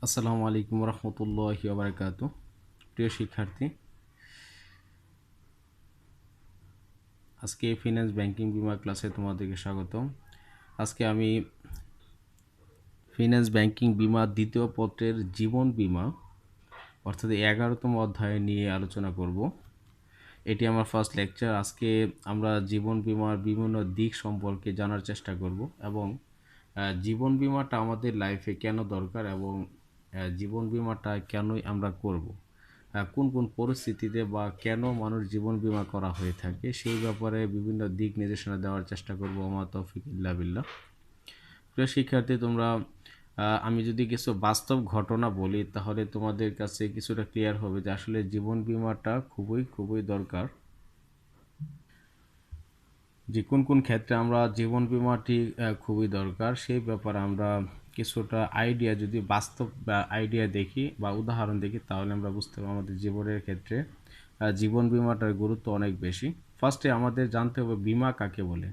আসসালামু আলাইকুম রহমতুল্লাহি ওয়া বারাকাতুহু। প্রিয় শিক্ষার্থী, আজকে ফিন্যান্স ব্যাংকিং বিমা ক্লাসে তোমাদেরকে স্বাগতম। আজকে আমি ফিন্যান্স ব্যাংকিং বিমা দ্বিতীয় পত্রের জীবন বিমা অর্থাৎ 11তম অধ্যায় নিয়ে আলোচনা করব। এটি আমার ফার্স্ট লেকচার। আজকে আমরা জীবন বিমার বিভিন্ন দিক সম্পর্কে জানার চেষ্টা করব এবং জীবন বিমাটা আমাদের লাইফে কেন দরকার এবং জীবন বিমাটা কেনই আমরা করব, কোন কোন পরিস্থিতিতে বা কেন মানুষ জীবন বীমা করা হয়ে থাকে সেই ব্যাপারে বিভিন্ন দিক নির্দেশনা দেওয়ার চেষ্টা করব। ওমা তৌফিক ইল্লা বিল্লাহ। প্রিয় শিক্ষার্থী, তোমরা আমি যদি কিছু বাস্তব ঘটনা বলি তাহলে তোমাদের কাছে কিছুটা ক্লিয়ার হবে যে আসলে জীবন বীমাটা খুবই খুবই দরকার। যে কোন কোন ক্ষেত্রে আমরা জীবন বীমাটি খুবই দরকার সেই ব্যাপারে আমরা কিছুটা আইডিয়া, যদি বাস্তব আইডিয়া দেখি বা উদাহরণ দেখি তাহলে আমরা বুঝতে পারবো আমাদের জীবনের ক্ষেত্রে জীবন বীমাটার গুরুত্ব অনেক বেশি। ফার্স্টে আমাদের জানতে হবে বীমা কাকে বলে।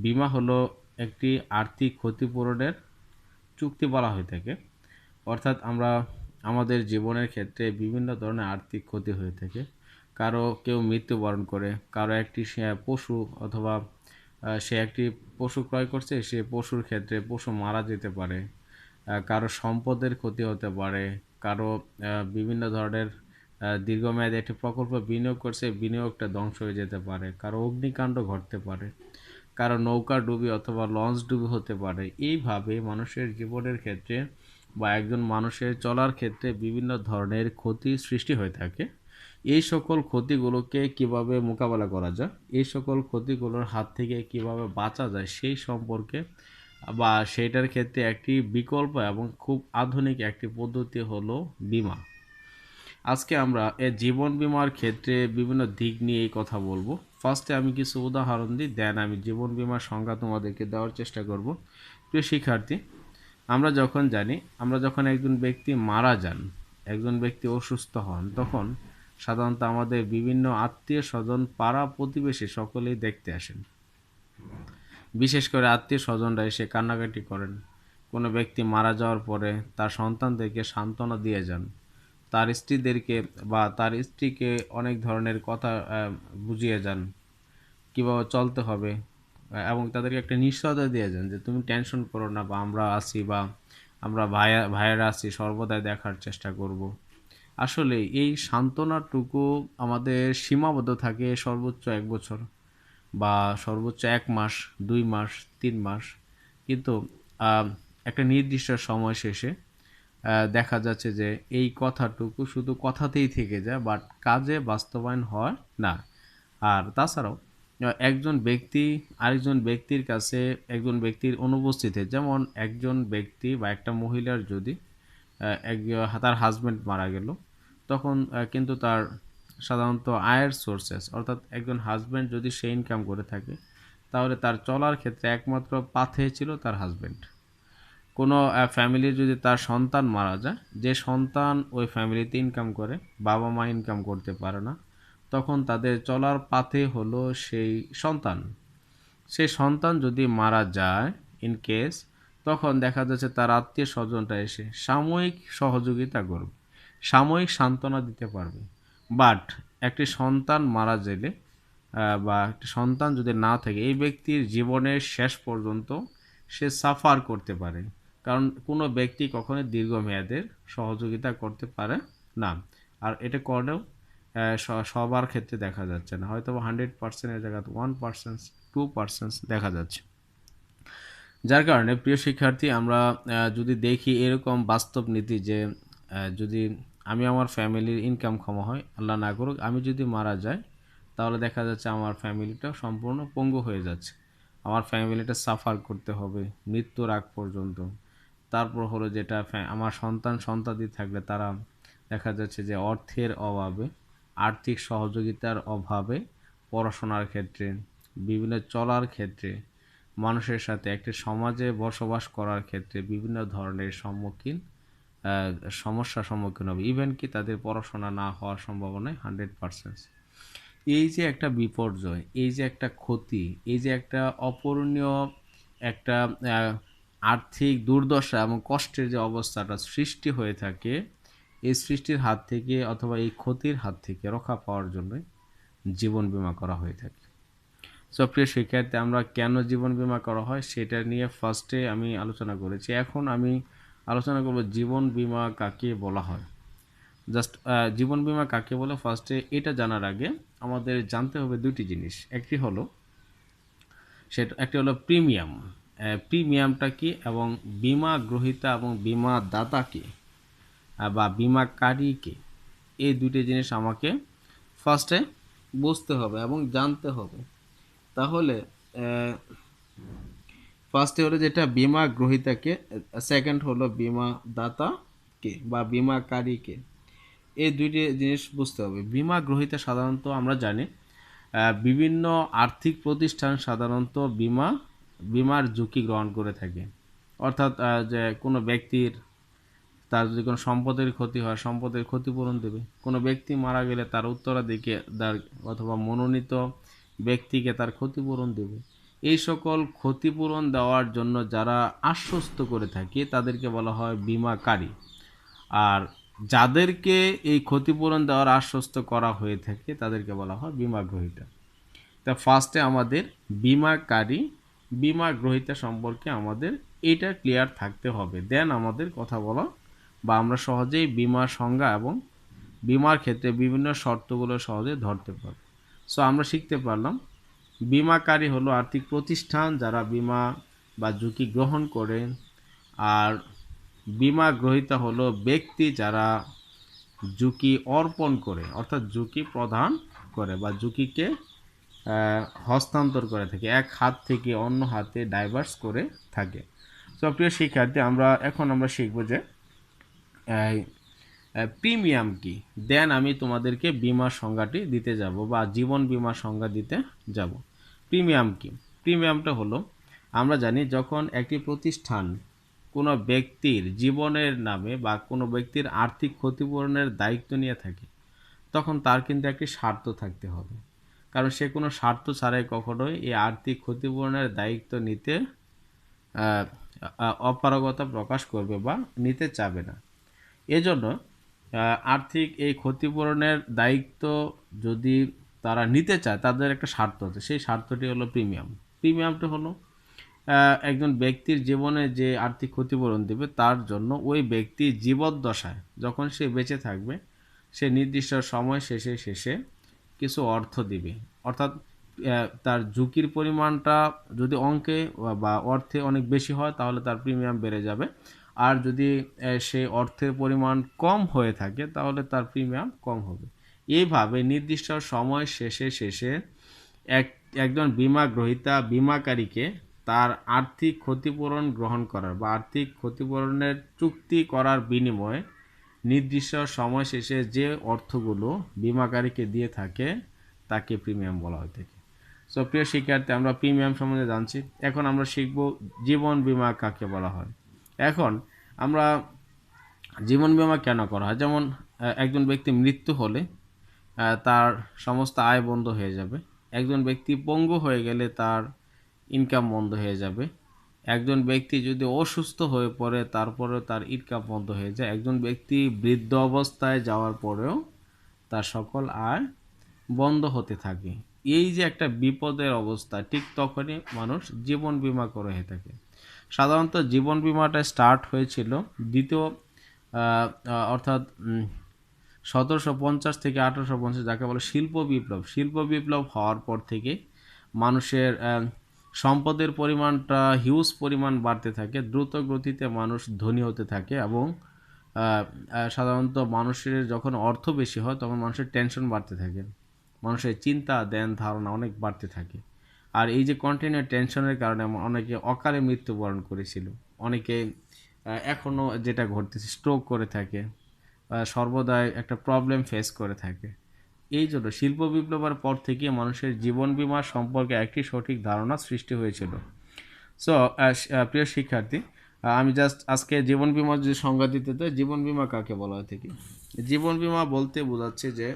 বীমা হলো একটি আর্থিক ক্ষতিপূরণের চুক্তি বলা হয়ে থাকে। অর্থাৎ আমরা আমাদের জীবনের ক্ষেত্রে বিভিন্ন ধরনের আর্থিক ক্ষতি হয়ে থাকে। কেউ মৃত্যুবরণ করে, কারো একটি পশু অথবা সে একটি পশু ক্রয় করছে, সে পশুর ক্ষেত্রে পশু মারা যেতে পারে, কারো সম্পদের ক্ষতি হতে পারে, কারো বিভিন্ন ধরনের দীর্ঘমেয়াদী একটি প্রকল্প বিনিয়োগ করছে, বিনিয়োগটা ধ্বংস হয়ে যেতে পারে, কারো অগ্নিকাণ্ড ঘটতে পারে, কারো নৌকা ডুবি অথবা লঞ্চ ডুবি হতে পারে। এইভাবে মানুষের জীবনের ক্ষেত্রে বা একজন মানুষের চলার ক্ষেত্রে বিভিন্ন ধরনের ক্ষতি সৃষ্টি হয়ে থাকে। এই সকল ক্ষতিগুলোকে কিভাবে মোকাবেলা করা যায়, এই সকল ক্ষতিগুলোর হাত থেকে কিভাবে বাঁচা যায় সেই সম্পর্কে বা সেটার ক্ষেত্রে একটি বিকল্প এবং খুব আধুনিক একটি পদ্ধতি হলো বীমা। আজকে আমরা জীবন বীমার ক্ষেত্রে বিভিন্ন দিক নিয়ে এই কথা বলবো। ফার্স্টে আমি কিছু উদাহরণ দিই, দেন আমি জীবন বীমার সংজ্ঞা তোমাদেরকে দেওয়ার চেষ্টা করব। প্রিয় শিক্ষার্থী, আমরা যখন একজন ব্যক্তি মারা যান, একজন ব্যক্তি অসুস্থ হন, তখন সাধারণত আমাদের বিভিন্ন আত্মীয় স্বজন, পাড়া প্রতিবেশী সকলেই দেখতে আসেন। বিশেষ করে আত্মীয় স্বজনরা এসে কান্নাকাটি করেন। কোনো ব্যক্তি মারা যাওয়ার পরে তার সন্তানদেরকে সান্ত্বনা দিয়ে যান, তার স্ত্রীদেরকে বা তার স্ত্রীকে অনেক ধরনের কথা বুঝিয়ে যান কীভাবে চলতে হবে, এবং তাদেরকে একটা নিশ্চয়তা দিয়ে যান যে তুমি টেনশন করো না, বা আমরা আছি, বা আমরা ভাইয়েরা আছি, সর্বদাই দেখার চেষ্টা করব। আসলে এই সান্ত্বনাটুকু আমাদের সীমাবদ্ধ থাকে সর্বোচ্চ 1 বছর বা সর্বোচ্চ 1 মাস, 2 মাস, 3 মাস। কিন্তু একটা নির্দিষ্ট সময় শেষে দেখা যাচ্ছে যে এই কথাটুকু শুধু কথাতেই থেকে যায়, বাট কাজে বাস্তবায়ন হয় না। আর তাছাড়াও একজন ব্যক্তি আরেকজন ব্যক্তির কাছে, একজন ব্যক্তির অনুপস্থিতিতে, যেমন একজন ব্যক্তি বা একটা মহিলার যদি তার হাজব্যান্ড মারা গেল, তখন কিন্তু তার সাধারণত আয়ের সোর্সেস, অর্থাৎ একজন হাজব্যান্ড যদি সে ইনকাম করে থাকে তাহলে তার চলার ক্ষেত্রে একমাত্র পাথে ছিল তার হাজব্যান্ড। কোনো ফ্যামিলির যদি তার সন্তান মারা যায়, যে সন্তান ওই ফ্যামিলিতে ইনকাম করে, বাবা মা ইনকাম করতে পারে না, তখন তাদের চলার পাথে হলো সেই সন্তান। সেই সন্তান যদি মারা যায় ইন কেস, তখন দেখা যাচ্ছে তার আত্মীয় স্বজনটা এসে সাময়িক সহযোগিতা করবে, সাময়িক সান্ত্বনা দিতে পারবে। বাট একটি সন্তান মারা গেলে বা একটি সন্তান যদি না থাকে, এই ব্যক্তির জীবনের শেষ পর্যন্ত সে সাফার করতে পারে, কারণ কোনো ব্যক্তি কখনোই দীর্ঘমেয়াদের সহযোগিতা করতে পারে না। আর এটা করলেও সবার ক্ষেত্রে দেখা যাচ্ছে না, হয়তো 100%-এর জায়গায় 1%, 2% দেখা যাচ্ছে। যার কারণে প্রিয় শিক্ষার্থী, আমরা যদি দেখি এরকম বাস্তব নীতি যে যদি আমি আমার ফ্যামিলির ইনকাম ক্ষম হয়, আল্লাহ না করুক আমি যদি মারা যাই, তাহলে দেখা যাচ্ছে আমার ফ্যামিলিটা সম্পূর্ণ পঙ্গু হয়ে যাচ্ছে, আমার ফ্যামিলিটা সাফার করতে হবে মৃত্যুর আগ পর্যন্ত। তারপর হলো যেটা আমার সন্তানাদি থাকলে তারা দেখা যাচ্ছে যে অর্থের অভাবে, আর্থিক সহযোগিতার অভাবে, পড়াশোনার ক্ষেত্রে, বিভিন্ন চলার ক্ষেত্রে, মানুষের সাথে একটি সমাজে বসবাস করার ক্ষেত্রে বিভিন্ন ধরনের সমস্যার সম্মুখীন হবে। ইভেন কি তাদের পড়াশোনা না হওয়ার সম্ভাবনায় 100%। এই যে একটা বিপর্যয়, এই যে একটা ক্ষতি, এই যে একটা অপূরণীয় একটা আর্থিক দুর্দশা এবং কষ্টের যে অবস্থাটা সৃষ্টি হয়ে থাকে, এই সৃষ্টির হাত থেকে অথবা এই ক্ষতির হাত থেকে রক্ষা পাওয়ার জন্যই জীবন বীমা করা হয়ে থাকে। সো প্রিয় শিক্ষার্থী, আমরা কেন জীবন বীমা করা হয় সেটা নিয়ে ফার্স্টে আমি আলোচনা করেছি। এখন আমি আলোচনা করব জীবন বীমা কাকে বলা হয়। জাস্ট জীবন বীমা কাকে বলে ফার্স্টে এটা জানার আগে আমাদের জানতে হবে দুটি জিনিস। একটি হলো প্রিমিয়াম। প্রিমিয়ামটা কি এবং বীমা গ্রহীতা এবং বীমা দাতা কি বা বীমাকারী কে, এই দুটি জিনিস আমাকে ফার্স্টে বুঝতে হবে এবং জানতে হবে। তাহলে ফার্স্টে হলো যেটা বীমা গ্রহীতাকে, সেকেন্ড হলো বীমা দাতাকে বা বীমাকারীকে, এই দুইটি জিনিস বুঝতে হবে। বীমা গ্রহীতা সাধারণত আমরা জানি বিভিন্ন আর্থিক প্রতিষ্ঠান সাধারণত বিমার ঝুঁকি গ্রহণ করে থাকে। অর্থাৎ যে কোনো ব্যক্তির তার যদি কোনো সম্পদের ক্ষতি হয়, সম্পদের ক্ষতিপূরণ দেবে। কোনো ব্যক্তি মারা গেলে তার উত্তরাধিকার অথবা মনোনীত ব্যক্তিকে তার ক্ষতিপূরণ দেবে। এই সকল ক্ষতিপূরণ দেওয়ার জন্য যারা আশ্বস্ত করে থাকে তাদেরকে বলা হয় বীমাকারী। আর যাদেরকে এই ক্ষতিপূরণ দেওয়ার আশ্বস্ত করা হয়ে থাকে তাদেরকে বলা হয় বীমা গ্রহীতা। তা ফার্স্টে আমাদের বীমাকারী বীমা গ্রহীতা সম্পর্কে আমাদের এটা ক্লিয়ার থাকতে হবে, দেন আমাদের কথা বলা বা আমরা সহজেই বীমার সংজ্ঞা এবং বীমার ক্ষেত্রে বিভিন্ন শর্তগুলো সহজে ধরতে পারব। সো আমরা শিখতে পারলাম বীমাকারী হলো আর্থিক প্রতিষ্ঠান যারা বীমা বা ঝুঁকি গ্রহণ করে, আর বীমা গ্রহীতা হলো ব্যক্তি যারা ঝুঁকি অর্পণ করে, অর্থাৎ ঝুঁকি প্রদান করে বা ঝুঁকিকে হস্তান্তর করে থাকে, এক হাত থেকে অন্য হাতে ডাইভার্স করে থাকে। সো প্রিয় শিক্ষার্থী, এখন আমরা শিখব যে প্রিমিয়াম কি, দেন আমি তোমাদেরকে বীমার সংজ্ঞাটি দিতে যাব বা জীবন বীমার সংজ্ঞা দিতে যাব। প্রিমিয়াম কি? প্রিমিয়ামটা হলো, আমরা জানি যখন একটি প্রতিষ্ঠান কোনো ব্যক্তির জীবনের নামে বা কোনো ব্যক্তির আর্থিক ক্ষতিপূরণের দায়িত্ব নিয়ে থাকে, তখন তার কিন্তু একটি স্বার্থ থাকতে হবে। কারণ সে কোনো স্বার্থ ছাড়াই কখনোই এই আর্থিক ক্ষতিপূরণের দায়িত্ব নিতে অপারগতা প্রকাশ করবে বা নিতে চাবে না। এজন্য আর্থিক এই ক্ষতিপূরণের দায়িত্ব যদি তারা নিতে চায়, তাদের একটা স্বার্থ আছে, সেই স্বার্থটি হলো প্রিমিয়াম। প্রিমিয়ামটা হলো একজন ব্যক্তির জীবনে যে আর্থিক ক্ষতিপূরণ দেবে তার জন্য ওই ব্যক্তি জীবদ্দশায় যখন সে বেঁচে থাকবে, সে নির্দিষ্ট সময় শেষে কিছু অর্থ দিবে। অর্থাৎ তার ঝুঁকির পরিমাণটা যদি অঙ্কে বা অর্থে অনেক বেশি হয় তাহলে তার প্রিমিয়াম বেড়ে যাবে, আর যদি সেই অর্থের পরিমাণ কম হয়ে থাকে তাহলে তার প্রিমিয়াম কম হবে। এইভাবে নির্দিষ্ট সময় শেষে একজন বীমা গ্রহীতা বীমাকারীকে তার আর্থিক ক্ষতিপূরণ গ্রহণ করার বা আর্থিক ক্ষতিপূরণের চুক্তি করার বিনিময়ে নির্দিষ্ট সময় শেষে যে অর্থগুলো বীমাকারীকে দিয়ে থাকে তাকে প্রিমিয়াম বলা হয়ে থাকে। সো প্রিয় শিক্ষার্থী, আমরা প্রিমিয়াম সম্বন্ধে জানছি, এখন আমরা শিখব জীবন বীমা কাকে বলা হয়। এখন আমরা জীবন বীমা কেন করা হয়, যেমন একজন ব্যক্তি মৃত্যু হলে তার সমস্ত আয় বন্ধ হয়ে যাবে। একজন ব্যক্তি পঙ্গু হয়ে গেলে তার ইনকাম বন্ধ হয়ে যাবে। একজন ব্যক্তি যদি অসুস্থ হয়ে পড়ে তারপরেও তার ইনকাম বন্ধ হয়ে যায়। একজন ব্যক্তি বৃদ্ধ অবস্থায় যাওয়ার পরেও তার সকল আয় বন্ধ হতে থাকে। এই যে একটা বিপদের অবস্থা, ঠিক তখনই মানুষ জীবন বীমা করে হয়ে থাকে। সাধারণত জীবন বীমাটা স্টার্ট হয়েছিল অর্থাৎ 1750 থেকে 1850, যাকে বলে শিল্প বিপ্লব হওয়ার পর থেকে মানুষের সম্পদের পরিমাণটা হিউজ পরিমাণ বাড়তে থাকে, দ্রুত গতিতে মানুষ ধনী হতে থাকে এবং সাধারণত মানুষের যখন অর্থ বেশি হয় তখন মানুষের টেনশন বাড়তে থাকে, মানুষের চিন্তা ধ্যান ধারণা অনেক বাড়তে থাকে। আর এই যে কন্টিনিউ টেনশনের কারণে অনেকে অকালে মৃত্যুবরণ করেছিল, অনেকে এখনও যেটা ঘটতেছে স্ট্রোক করে থাকে, সর্বদাই একটা প্রবলেম ফেস করে থাকে। এই জন্য শিল্প বিপ্লবের পর থেকে মানুষের জীবন বীমা সম্পর্কে একটি সঠিক ধারণা সৃষ্টি হয়েছিল। সো প্রিয় শিক্ষার্থী, আমি জাস্ট আজকে জীবন বীমার যদি সংজ্ঞা দিতে চাই, জীবন বীমা কাকে বলা হয়ে থাকে। জীবন বীমা বলতে বোঝাচ্ছে যে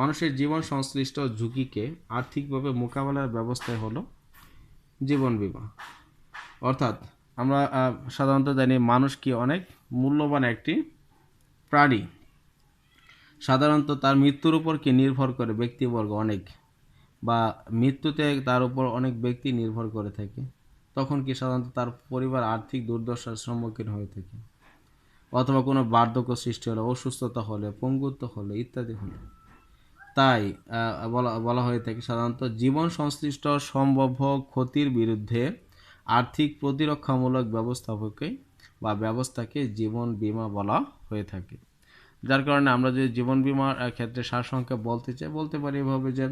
মানুষের জীবন সংশ্লিষ্ট ঝুঁকিকে আর্থিকভাবে মোকাবেলার ব্যবস্থায় হলো জীবন বীমা। অর্থাৎ আমরা সাধারণত জানি মানুষ কি অনেক মূল্যবান একটি প্রাণী। সাধারণত তার মৃত্যুর উপর কি নির্ভর করে ব্যক্তিবর্গ অনেক, বা মৃত্যুতে তার উপর অনেক ব্যক্তি নির্ভর করে থাকে, তখন কি সাধারণত তার পরিবার আর্থিক দুর্দশার সম্মুখীন হয়ে থাকে, অথবা কোনো বার্ধক্য সৃষ্টি হলে, অসুস্থতা হলে, পঙ্গুত্ব হলে ইত্যাদি হলে। তাই বলা হয়ে থাকে সাধারণত জীবন সংশ্লিষ্ট সম্ভাব্য ক্ষতির বিরুদ্ধে আর্থিক প্রতিরক্ষামূলক ব্যবস্থাকে জীবন বীমা বলা হয়ে থাকে। যার কারণে আমরা যে জীবন বীমার ক্ষেত্রে সারসংক্ষেপ বলতে পারি এভাবে যে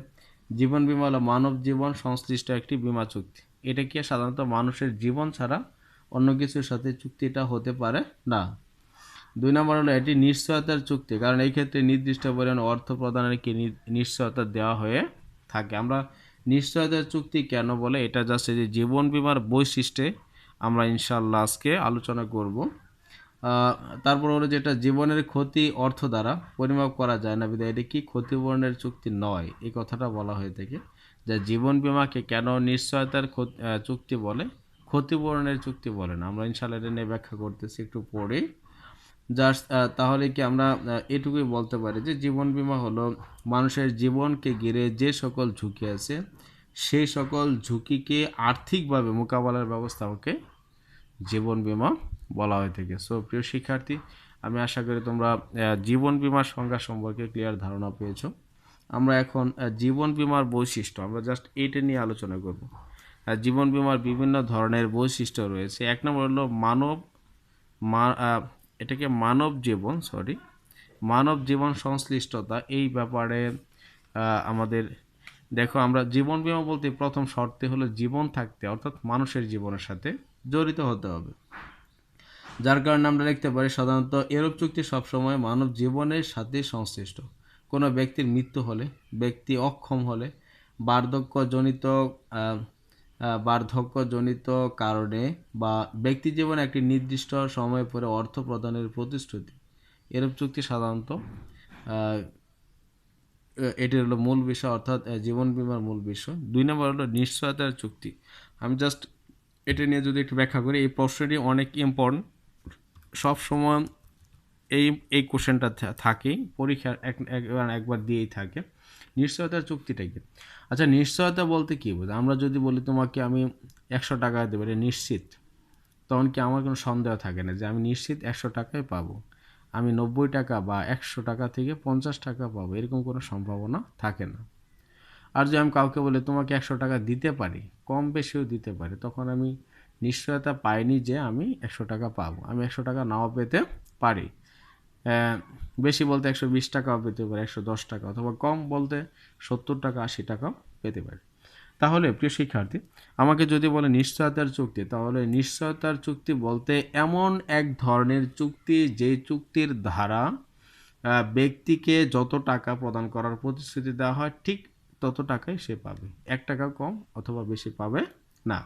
জীবন বীমা হলো মানব জীবন সংশ্লিষ্ট একটি বীমা চুক্তি। এটা কি সাধারণত মানুষের জীবন ছাড়া অন্য কিছুর সাথে চুক্তিটা হতে পারে না। 2 নম্বর হলো এটি নিশ্চয়তার চুক্তি, কারণ এই ক্ষেত্রে নির্দিষ্ট পরিমাণ অর্থ প্রদানের কি নিশ্চয়তা দেওয়া হয়ে থাকে। আমরা নিশ্চয়তার চুক্তি কেন বলে, এটা জাস্ট যে জীবন বীমার বৈশিষ্ট্যে আমরা ইনশাআল্লাহ আজকে আলোচনা করব। তারপর হলো যেটা জীবনের ক্ষতি অর্থ দ্বারা পরিমাপ করা যায় না বিধায় এটি কি ক্ষতিপূরণের চুক্তি নয়, এই কথাটা বলা হয়ে থাকে। যে জীবন বীমাকে কেন নিশ্চয়তার চুক্তি বলে, ক্ষতিপূরণের চুক্তি বলে না। আমরা ইনশাআল্লাহ এটা নিয়ে ব্যাখ্যা করতেছি একটু পরে। জাস্ট তাহলে কি আমরা এটুকুই বলতে পারি যে জীবন বীমা হলো মানুষের জীবনকে ঘিরে যে সকল ঝুঁকি আছে সেই সকল ঝুঁকিকে আর্থিকভাবে মোকাবেলার ব্যবস্থাকে জীবন বীমা বলা হয়ে থাকে। সো প্রিয় শিক্ষার্থী, আমি আশা করি তোমরা জীবন বীমার সংজ্ঞা সম্পর্কে ক্লিয়ার ধারণা পেয়েছো। আমরা এখন জীবন বীমার বৈশিষ্ট্য আমরা জাস্ট এইটা নিয়ে আলোচনা করব। জীবন বীমার বিভিন্ন ধরনের বৈশিষ্ট্য রয়েছে। 1 নম্বর হলো এটাকে মানব জীবন সংশ্লিষ্টতা। এই ব্যাপারে আমাদের দেখো, আমরা জীবন বীমা বলতে প্রথম শর্তে হলো জীবন থাকতে, অর্থাৎ মানুষের জীবনের সাথে জড়িত হতে হবে। যার কারণে আমরা লিখতে পারি সাধারণত এরূপ চুক্তি সবসময় মানব জীবনের সাথে সংশ্লিষ্ট। কোনো ব্যক্তির মৃত্যু হলে, ব্যক্তি অক্ষম হলে, বার্ধক্যজনিত কারণে বা ব্যক্তি জীবনে একটি নির্দিষ্ট সময় পরে অর্থ প্রদানের প্রতিশ্রুতি, এরূপ চুক্তি সাধারণত এটি হলো মূল বিষয়, অর্থাৎ জীবন বীমার মূল বিষয়। 2 নম্বর হলো নিশ্চয়তার চুক্তি। আমি জাস্ট এটা নিয়ে যদি একটু ব্যাখ্যা করি, এই প্রশ্নটি অনেক ইম্পর্টেন্ট। সবসময় এই কোশ্চেনটা থাকেই পরীক্ষার একবার দিয়েই থাকে। নিশ্চয়তার চুক্তিটা কি? আচ্ছা, নিশ্চয়তা বলতে কী বোঝায়? আমরা যদি বলি তোমাকে আমি 100 টাকা দেবো, এটা নিশ্চিত, তখন কি আমার কোনো সন্দেহ থাকে না যে আমি নিশ্চিত 100 টাকাই পাবো। আমি 90 টাকা বা 100 টাকা থেকে 50 টাকা পাবো, এরকম কোনো সম্ভাবনা থাকে না। আর যদি আমি কাউকে বলি তোমাকে 100 টাকা দিতে পারি, কম বেশিও দিতে পারি, তখন আমি নিশ্চয়তা পাইনি যে আমি 100 টাকা পাবো। আমি 100 টাকা নাও পেতে পারি, বেশি বলতে 120 টাকাও পেতে পারি, 110 টাকা, অথবা কম বলতে 70 টাকা 80 টাকাও পেতে পারি। তাহলে প্রিয় শিক্ষার্থী, আমাকে যদি বলে নিশ্চয়তার চুক্তি, তাহলে নিশ্চয়তার চুক্তি বলতে এমন এক ধরনের চুক্তি যে চুক্তির ধারা ব্যক্তিকে যত টাকা প্রদান করার প্রতিশ্রুতি দেওয়া হয় ঠিক তত টাকাই সে পাবে, 1 টাকা কম অথবা বেশি পাবে না।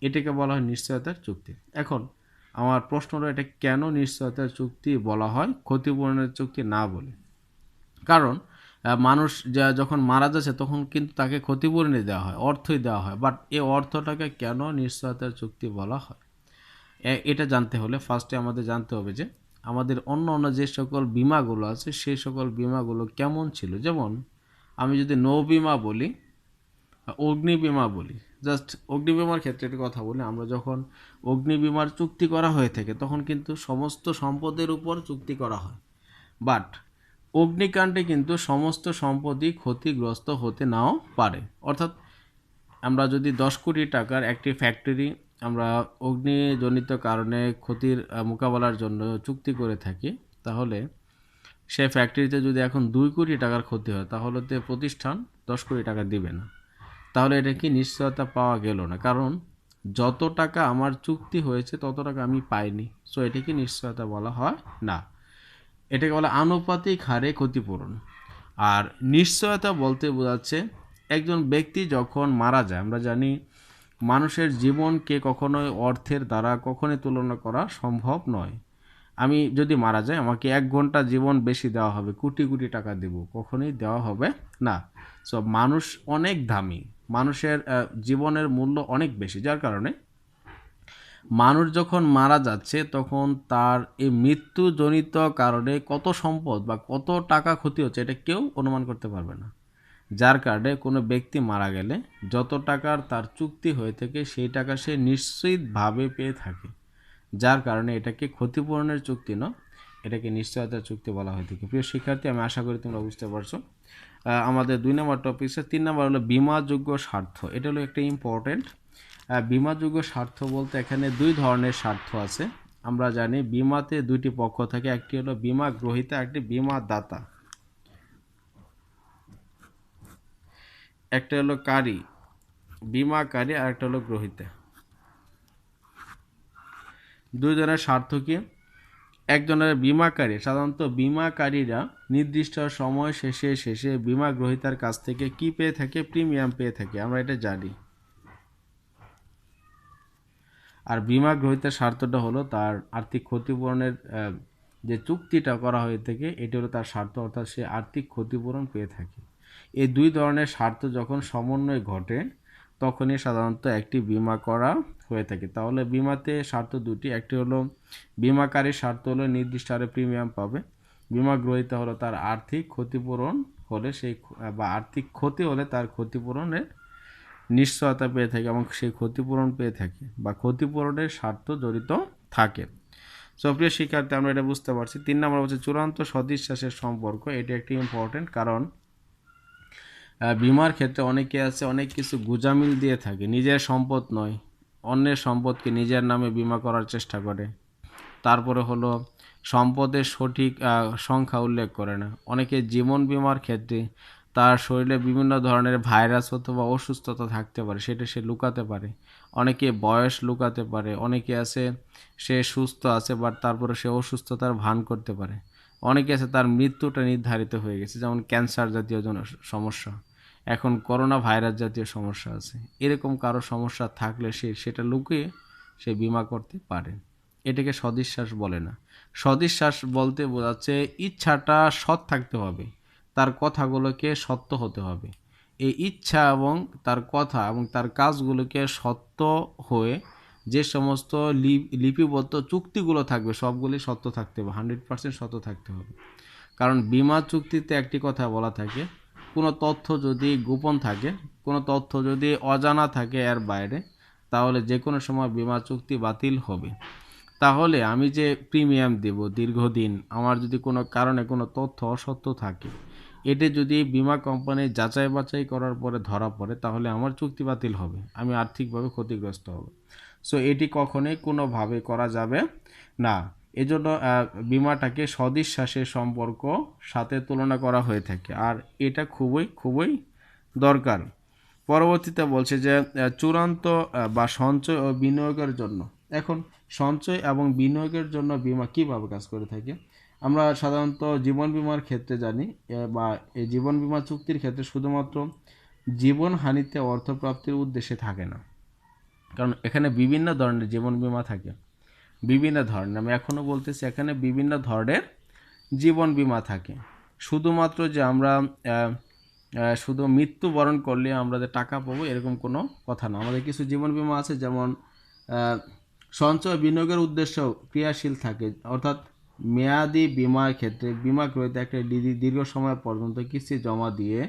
এটাকে বলা হয় নিশ্চয়তার চুক্তি। এখন আমার প্রশ্ন হলো, এটা কেন নিশ্চয়তার চুক্তি বলা হয়, ক্ষতিপূরণের চুক্তি না বলে? কারণ মানুষ যখন মারা যাচ্ছে তখন কিন্তু তাকে ক্ষতিপূরণই দেওয়া হয়, অর্থই দেওয়া হয়, বাট এই অর্থটাকে কেন নিশ্চয়তার চুক্তি বলা হয় এটা জানতে হলে ফার্স্টে আমাদের জানতে হবে যে আমাদের অন্য যে সকল বিমাগুলো আছে সেই সকল বিমাগুলো কেমন ছিল। যেমন আমি যদি নৌ বিমা বলি, অগ্নি বিমা বলি, জাস্ট অগ্নি বিমার ক্ষেত্রে একটা কথা বলি, আমরা যখন অগ্নি বিমার চুক্তি করা হয়ে থাকে তখন কিন্তু সমস্ত সম্পদের উপর চুক্তি করা হয়, বাট অগ্নিকাণ্ডে কিন্তু সমস্ত সম্পদই ক্ষতিগ্রস্ত হতে নাও পারে। অর্থাৎ আমরা যদি 10 কোটি টাকার একটি ফ্যাক্টরি আমরা অগ্নিজনিত কারণে ক্ষতির মোকাবেলার জন্য চুক্তি করে থাকি, তাহলে সে ফ্যাক্টরিতে যদি এখন 2 কোটি টাকার ক্ষতি হয় তাহলে তো প্রতিষ্ঠান 10 কোটি টাকা দিবে না। তাহলে এটা কি নিশ্চয়তা পাওয়া গেল না, কারণ যত টাকা আমার চুক্তি হয়েছে তত টাকা আমি পাইনি। সো এটাকে নিশ্চয়তা বলা হয় না, এটাকে বলা আনুপাতিক হারে ক্ষতিপূরণ। আর নিশ্চয়তা বলতে বোঝাচ্ছে একজন ব্যক্তি যখন মারা যায়, আমরা জানি মানুষের জীবনকে কখনোই অর্থের দ্বারা কখনোই তুলনা করা সম্ভব নয়। আমি যদি মারা যাই আমাকে 1 ঘন্টা জীবন বেশি দেওয়া হবে, কোটি কোটি টাকা দেব, কখনোই দেওয়া হবে না। সো মানুষ অনেক দামি, মানুষের জীবনের মূল্য অনেক বেশি, যার কারণে মানুষ যখন মারা যাচ্ছে তখন তার এই মৃত্যুজনিত কারণে কত সম্পদ বা কত টাকা ক্ষতি হচ্ছে এটা কেউ অনুমান করতে পারবে না। যার কারণে কোনো ব্যক্তি মারা গেলে যত টাকার তার চুক্তি হয়ে থাকে সেই টাকা সে নিশ্চিতভাবে পেয়ে থাকে। যার কারণে এটাকে ক্ষতিপূরণের চুক্তি নয়, এটাকে নিশ্চয়তার চুক্তি বলা হয়ে থাকে। প্রিয় শিক্ষার্থী, আমি আশা করি তোমরা বুঝতে পারছো। আমাদের 2 নম্বর টপিকসে 3 নম্বর হলো বীমাযোগ্য স্বার্থ। এটা হলো একটা ইম্পর্টেন্ট। বীমাযোগ্য স্বার্থ বলতে এখানে 2 ধরনের স্বার্থ আছে। আমরা জানি বীমাতে 2টি পক্ষ থাকে, একটি হলো বীমা গ্রহীতা, একটি বীমা দাতা। একটা হলো বীমাকারী আর একটা হলো গ্রহীতা। দুজনের স্বার্থ কি? একজনের বীমাকারী, সাধারণত বীমাকারীরা নির্দিষ্ট সময় শেষে বীমা গ্রহীতার কাছ থেকে কি পেয়ে থাকে? প্রিমিয়াম পেয়ে থাকে, আমরা এটা জানি। আর বীমা গ্রহীতার স্বার্থটা হলো তার আর্থিক ক্ষতিপূরণের যে চুক্তিটা করা হয়ে থাকে এটা হলো তার স্বার্থ, অর্থাৎ সে আর্থিক ক্ষতিপূরণ পেয়ে থাকে। এই 2 ধরনের স্বার্থ যখন সমন্বয় ঘটে তখনই সাধারণত একটি বীমা করা হয়ে থাকে। তাহলে বীমাতে স্বার্থ 2টি, একটি হলো বীমাকারীর স্বার্থ হলো নির্দিষ্ট হারে প্রিমিয়াম পাবে, বীমা গ্রহীতা হলো তার আর্থিক ক্ষতিপূরণ হলে বা আর্থিক ক্ষতি হলে তার ক্ষতিপূরণের নিশ্চয়তা পেয়ে থাকে এবং সেই ক্ষতিপূরণ পেয়ে থাকে বা ক্ষতিপূরণের স্বার্থ জড়িত থাকে। সো প্রিয় শিক্ষার্থী, আমরা এটা বুঝতে পারছি। 3 নম্বর হচ্ছে চূড়ান্ত সদিচ্ছাসের সম্পর্ক। এটা একটি ইম্পর্টেন্ট, কারণ বীমার ক্ষেত্রে অনেকে আছে অনেক কিছু গুজামিল দিয়ে থাকে, নিজের সম্পদ নয় অন্যের সম্পদকে নিজের নামে বীমা করার চেষ্টা করে। তারপরে হলো সম্পদের সঠিক সংখ্যা উল্লেখ করে না। অনেকে জীবন বীমার ক্ষেত্রে তার শরীরে বিভিন্ন ধরনের ভাইরাস অথবা অসুস্থতা থাকতে পারে, সেটা সে লুকাতে পারে। অনেকে বয়স লুকাতে পারে, অনেকে আছে সে সুস্থ আছে বাট তারপরে সে অসুস্থতার ভান করতে পারে। অনেকে আছে তার মৃত্যুটা নির্ধারিত হয়ে গেছে, যেমন ক্যান্সার জাতীয় সমস্যা, এখন করোনা ভাইরাস জাতীয় সমস্যা আছে। এরকম কারো সমস্যা থাকলে সেটা লুকিয়ে সে বীমা করতে পারে। এটাকে সদিশ্বাস বলে না। সদিশ্বাস বলতে বোঝাচ্ছে ইচ্ছাটা সৎ থাকতে হবে, তার কথাগুলোকে সত্য হতে হবে। এই ইচ্ছা এবং তার কথা এবং তার কাজগুলোকে সত্য হয়ে যে সমস্ত লিপিবদ্ধ চুক্তিগুলো থাকবে সবগুলি সত্য থাকতে হবে, 100% সত্য থাকতে হবে। কারণ বীমা চুক্তিতে একটি কথা বলা থাকে, কোনো তথ্য যদি গোপন থাকে, কোনো তথ্য যদি অজানা থাকে এর বাইরে, তাহলে যে কোনো সময় বীমা চুক্তি বাতিল হবে। তাহলে আমি যে প্রিমিয়াম দেব দীর্ঘদিন, আমার যদি কোনো কারণে কোনো তথ্য অসত্য থাকে, এটা যদি বীমা কোম্পানি যাচাই বাছাই করার পরে ধরা পড়ে, তাহলে আমার চুক্তি বাতিল হবে, আমি আর্থিকভাবে ক্ষতিগ্রস্ত হব। সো এটি কখনোই কোনোভাবে করা যাবে না। এজন্য বীমাটাকে সদিশ্বাসের সম্পর্ক সাথে তুলনা করা হয়ে থাকে, আর এটা খুবই দরকার। পরবর্তীতে বলছে যে চূড়ান্ত বা সঞ্চয় ও বিনিয়োগের জন্য। এখন সঞ্চয় এবং বিনিয়োগের জন্য বীমা কীভাবে কাজ করে থাকে? আমরা সাধারণত জীবন বীমার ক্ষেত্রে জানি বা এই জীবন বীমা চুক্তির ক্ষেত্রে শুধুমাত্র জীবনহানিতে অর্থপ্রাপ্তির উদ্দেশ্যে থাকে না, কারণ এখানে বিভিন্ন ধরনের জীবন বীমা থাকে, বিভিন্ন ধরনের, আমি এখনও বলতেছি এখানে বিভিন্ন ধরনের জীবন বীমা থাকে। শুধুমাত্র যে আমরা শুধু মৃত্যুবরণ করলে আমরা যে টাকা পাবো এরকম কোনো কথা না। আমাদের কিছু জীবন বীমা আছে, যেমন সঞ্চয় বিনিয়োগের উদ্দেশ্য ক্রিয়াশীল থাকে, অর্থাৎ মেয়াদি বীমার ক্ষেত্রে বীমা গ্রহীতা একটা দীর্ঘ সময় পর্যন্ত কিস্তি জমা দিয়ে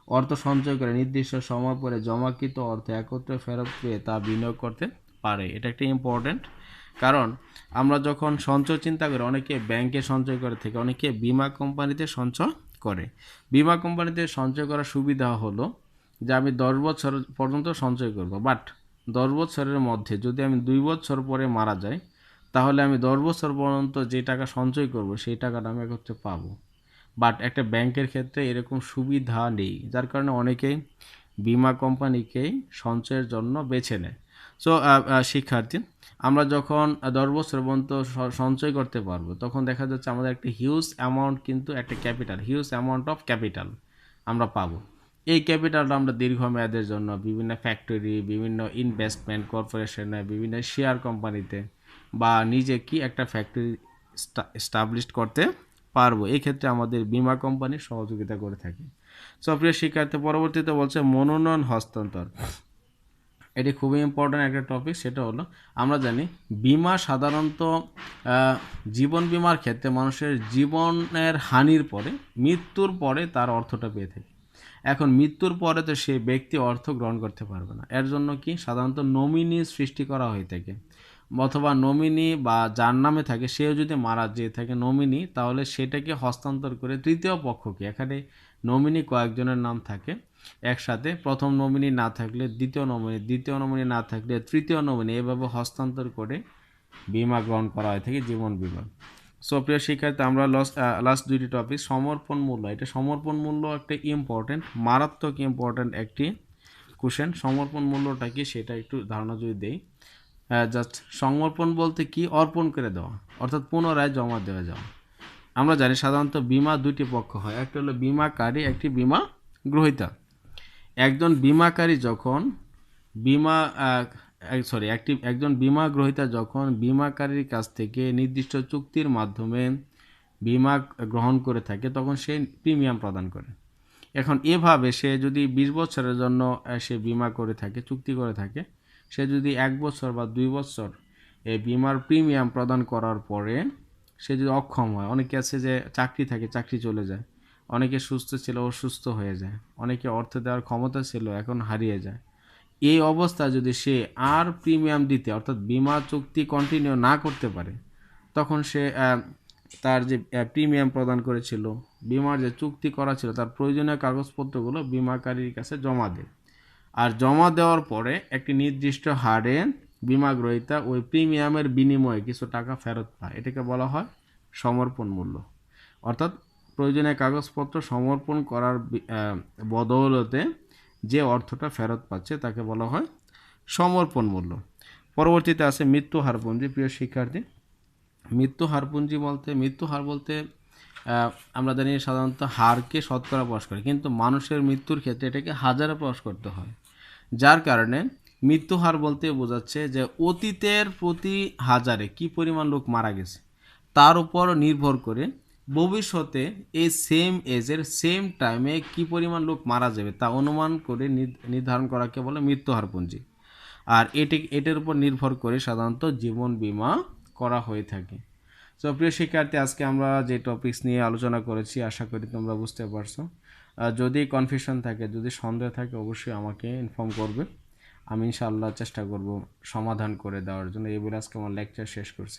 অর্থ সঞ্চয় করে নির্দিষ্ট সময় পরে জমাকৃত অর্থ একত্রে ফেরত পেয়ে তা বিনিয়োগ করতে পারে। এটা একটা ইম্পর্টেন্ট, কারণ আমরা যখন সঞ্চয় চিন্তা করি, অনেকে ব্যাংকে সঞ্চয় করে থাকে, অনেকে বীমা কোম্পানিতে সঞ্চয় করে। বীমা কোম্পানিতে সঞ্চয় করার সুবিধা হলো যে আমি 10 বছর পর্যন্ত সঞ্চয় করব, বাট 10 বছরের মধ্যে যদি আমি 2 বছর পরে মারা যাই, তাহলে আমি 10 বছর পর্যন্ত যে টাকা সঞ্চয় করব সেই টাকাটা আমি একত্রে পাবো। বাট একটা ব্যাংকের ক্ষেত্রে এরকম সুবিধা নেই, যার কারণে অনেকেই বীমা কোম্পানিকেই সঞ্চয়ের জন্য বেছে নেয়। সো শিক্ষার্থী, আমরা যখন 10 বছর পর্যন্ত সঞ্চয় করতে পারবো, তখন দেখা যাচ্ছে আমাদের একটা হিউজ অ্যামাউন্ট, কিন্তু একটা হিউজ অ্যামাউন্ট অফ ক্যাপিটাল আমরা পাবো। এই ক্যাপিটালটা আমরা দীর্ঘমেয়াদের জন্য বিভিন্ন ফ্যাক্টরি, বিভিন্ন ইনভেস্টমেন্ট কর্পোরেশনে, বিভিন্ন শেয়ার কোম্পানিতে বা নিজে কি একটা ফ্যাক্টরি এস্টাবলিশ করতে পারবো। এই ক্ষেত্রে আমাদের বীমা কোম্পানি সহযোগিতা করে থাকে। সো প্রিয় শিক্ষার্থী, পরবর্তীতে বলছে মনোনয়ন হস্তান্তর। এটি খুবই ইম্পর্ট্যান্ট একটা টপিক। সেটা হলো, আমরা জানি বিমা সাধারণত জীবন বিমার ক্ষেত্রে মানুষের জীবনের হানির পরে, মৃত্যুর পরে তার অর্থটা পেয়ে থাকে। এখন মৃত্যুর পরে তো সেই ব্যক্তি অর্থ গ্রহণ করতে পারবে না, এর জন্য কি সাধারণত নমিনি সৃষ্টি করা হয়ে থাকে, অথবা নমিনি বা যার নামে থাকে সেও যদি মারা যেয়ে থাকে নমিনি, তাহলে সেটাকে হস্তান্তর করে তৃতীয় পক্ষকে, এখানে নমিনি কয়েকজনের নাম থাকে একসাথে, প্রথম নমিনি না থাকলে দ্বিতীয় নমিনি, দ্বিতীয় নমিনি না থাকলে তৃতীয় নমিনি, এভাবে হস্তান্তর করে বিমা গ্রহণ করা হয়ে থাকে, জীবন বিমা। সো প্রিয় শিক্ষার্থী, আমরা লাস্ট দুইটি টপিক, সমর্পণ মূল্য। এটা সমর্পণ মূল্য একটা ইম্পর্টেন্ট, মারাত্মক ইম্পর্টেন্ট একটি কোশ্চেন। সমর্পণ মূল্যটা কি সেটা একটু ধারণা যদি দেই, জাস্ট সমর্পণ বলতে কি, অর্পণ করে দেওয়া, অর্থাৎ পুনরায় জমা দেওয়া যাওয়া। আমরা জানি সাধারণত বিমা দুইটি পক্ষ হয়, একটা হলো বিমাকারী, একটি বিমা গ্রহীতা। একজন বিমাকারী যখন বিমা একজন বিমা গ্রহীতা যখন বিমাকারীর কাছ থেকে নির্দিষ্ট চুক্তির মাধ্যমে বিমা গ্রহণ করে থাকে, তখন সে প্রিমিয়াম প্রদান করে। এখন এভাবে সে যদি 20 বছরের জন্য সে বিমা করে থাকে, চুক্তি করে থাকে, সে যদি 1 বছর বা 2 বছর এই বিমার প্রিমিয়াম প্রদান করার পরে সে যদি অক্ষম হয়, অনেকে আছে যে চাকরি থাকে, চাকরি চলে যায়, অনেকে সুস্থ ছিল, অসুস্থ হয়ে যায়, অনেকে অর্থ দেওয়ার ক্ষমতা ছিল, এখন হারিয়ে যায়। এই অবস্থা যদি সে আর প্রিমিয়াম দিতে, অর্থাৎ বিমা চুক্তি কন্টিনিউ না করতে পারে, তখন সে তার যে প্রিমিয়াম প্রদান করেছিল, বিমার যে চুক্তি করা ছিল, তার প্রয়োজনীয় কাগজপত্রগুলো বিমাকারীর কাছে জমা দেয়। আর জমা দেওয়ার পরে একটি নির্দিষ্ট হারে বিমা গ্রহীতা ওই প্রিমিয়ামের বিনিময়ে কিছু টাকা ফেরত পায়। এটাকে বলা হয় সমর্পণ মূল্য। অর্থাৎ প্রয়োজনীয় কাগজপত্র সমর্পণ করার বদৌলতে যে অর্থটা ফেরত পাচ্ছে তাকে বলা হয় সমর্পণ মূল্য। পরবর্তীতে আছে মৃত্যু হারপুঞ্জি। প্রিয় শিক্ষার্থী, মৃত্যু হার বলতে আমরা জানি সাধারণত হারকে শতকরা প্রকাশ করে, কিন্তু মানুষের মৃত্যুর ক্ষেত্রে এটাকে হাজারে প্রকাশ করতে হয়। যার কারণে মৃত্যু হার বলতে বোঝাচ্ছে যে অতীতের প্রতি হাজারে কি পরিমাণ লোক মারা গেছে, তার উপর নির্ভর করে ভবিষ্যতে এই সেম এজের সেম টাইমে কি পরিমাণ লোক মারা যাবে তা অনুমান করে নির্ধারণ করাকে বলে মৃত্যু হারপুঞ্জি। আর এটার উপর নির্ভর করে সাধারণত জীবন বীমা করা হয়ে থাকে। তো প্রিয় শিক্ষার্থী, আজকে আমরা যে টপিকস নিয়ে আলোচনা করেছি আশা করি তোমরা বুঝতে পারছো। যদি কনফিউশন থাকে, যদি সন্দেহ থাকে, অবশ্যই আমাকে ইনফর্ম করবে। আমি ইনশাআল্লাহ চেষ্টা করব সমাধান করে দেওয়ার জন্য। এই বলে আজকে আমার লেকচার শেষ করছি।